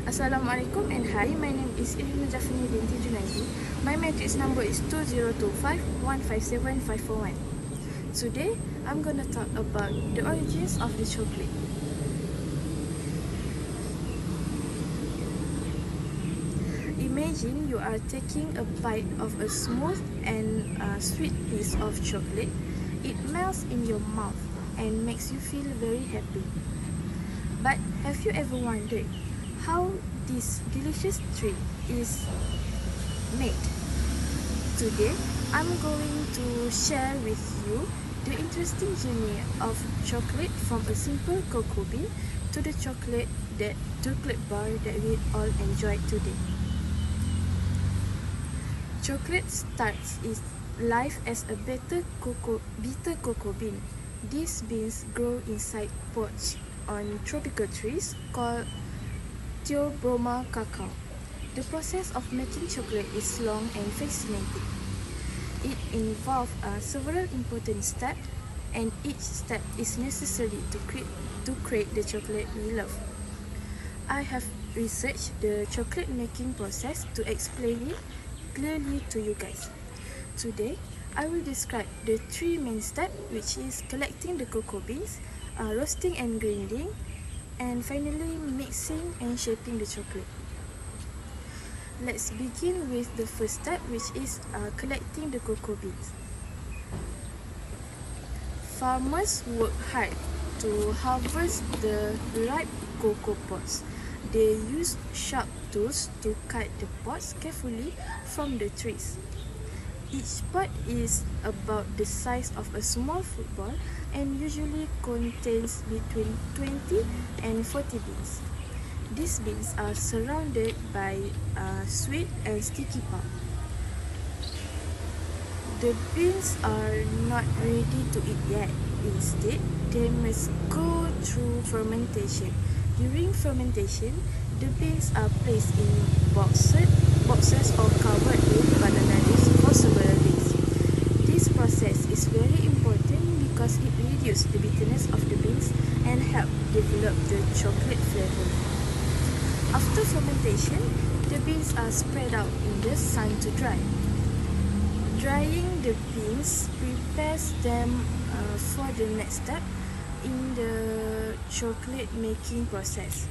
Assalamualaikum and hi, my name is Irina Jafini binti Junaidi. My matrix number is 2025157541. Today, I'm gonna talk about the origins of the chocolate. Imagine you are taking a bite of a smooth and sweet piece of chocolate. It melts in your mouth and makes you feel very happy. But have you ever wondered how this delicious treat is made? Today, I'm going to share with you the interesting journey of chocolate from a simple cocoa bean to the chocolate bar that we all enjoy today. Chocolate starts its life as a bitter cocoa bean. These beans grow inside pods on tropical trees called Theobroma cacao. The process of making chocolate is long and fascinating. It involves several important steps, and each step is necessary to create the chocolate we love. I have researched the chocolate making process to explain it clearly to you guys. Today, I will describe the three main steps, which is collecting the cocoa beans, roasting and grinding, and finally mixing and shaping the chocolate. Let's begin with the first step, which is collecting the cocoa beans. Farmers work hard to harvest the ripe cocoa pods. They use sharp tools to cut the pods carefully from the trees. Each pod is about the size of a small football and usually contains between 20 and 40 beans. These beans are surrounded by sweet and sticky pulp. The beans are not ready to eat yet. Instead, they must go through fermentation. During fermentation, the beans are placed in boxes or covered with banana leaves for several days. This process is very important because it reduces the bitterness of the beans and helps develop the chocolate flavor. After fermentation, the beans are spread out in the sun to dry. Drying the beans prepares them for the next step in the chocolate making process.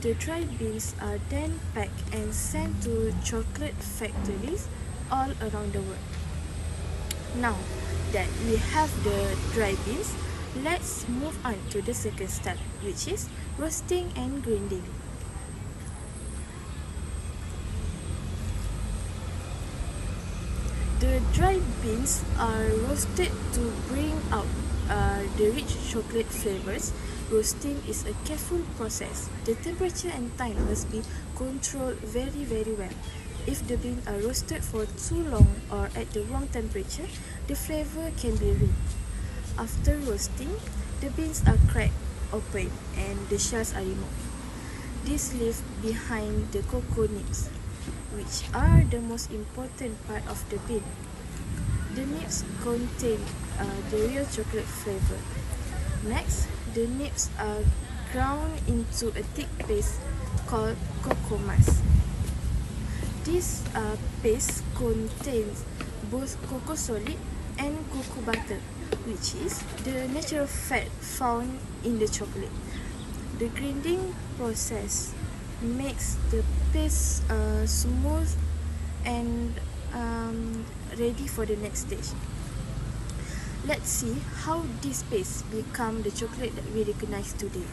The dried beans are then packed and sent to chocolate factories all around the world. Now that we have the dry beans, let's move on to the second step, which is roasting and grinding. The dried beans are roasted to bring out the rich chocolate flavors. Roasting is a careful process. The temperature and time must be controlled very well. If the beans are roasted for too long or at the wrong temperature, the flavor can be ruined. After roasting, the beans are cracked open and the shells are removed. This leaves behind the cocoa nibs, which are the most important part of the bean. The nibs contain the real chocolate flavor. Next, the nibs are ground into a thick paste called cocoa mass. This paste contains both cocoa solid and cocoa butter, which is the natural fat found in the chocolate. The grinding process makes the paste smooth and ready for the next stage. Let's see how this paste become the chocolate that we recognize today.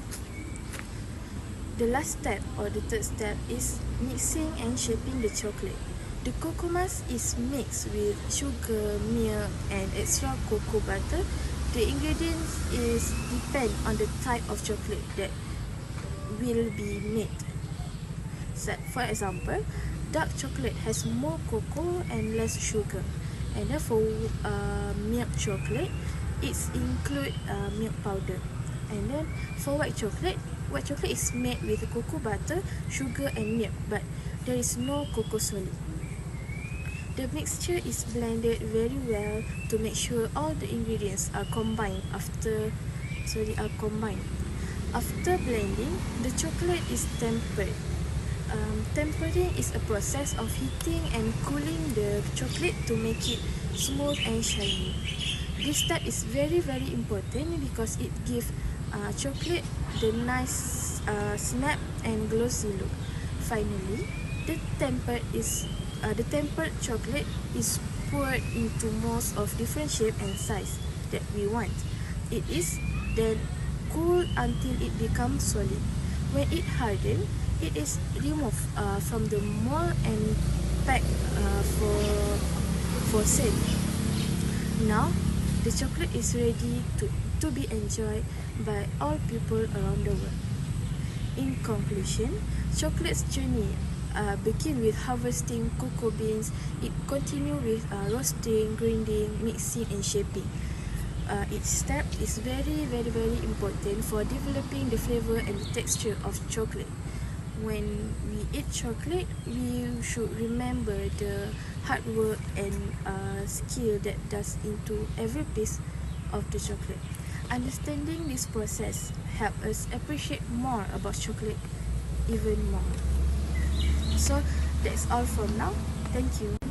The last step or the third step is mixing and shaping the chocolate. The cocoa mass is mixed with sugar, milk and extra cocoa butter. The ingredients depend on the type of chocolate that will be made. So, for example, dark chocolate has more cocoa and less sugar, and therefore milk chocolate include milk powder. And then for white chocolate is made with cocoa butter, sugar and milk, but there is no cocoa solid. The mixture is blended very well to make sure all the ingredients are combined. After blending, the chocolate is tempered. Tempering is a process of heating and cooling the chocolate to make it smooth and shiny. This step is very important because it gives chocolate the nice snap and glossy look. Finally, the tempered chocolate is poured into molds of different shape and size that we want. It is then cooled until it becomes solid. When it hardens, it is removed from the mold and packed for sale. Now, the chocolate is ready to be enjoyed by all people around the world. In conclusion, chocolate's journey begin with harvesting cocoa beans. It continue with roasting, grinding, mixing, and shaping. Each step is very important for developing the flavor and the texture of chocolate. When we eat chocolate, we should remember the hard work and skill that does into every piece of the chocolate. Understanding this process help us appreciate more about chocolate even more. So that's all from now. Thank you.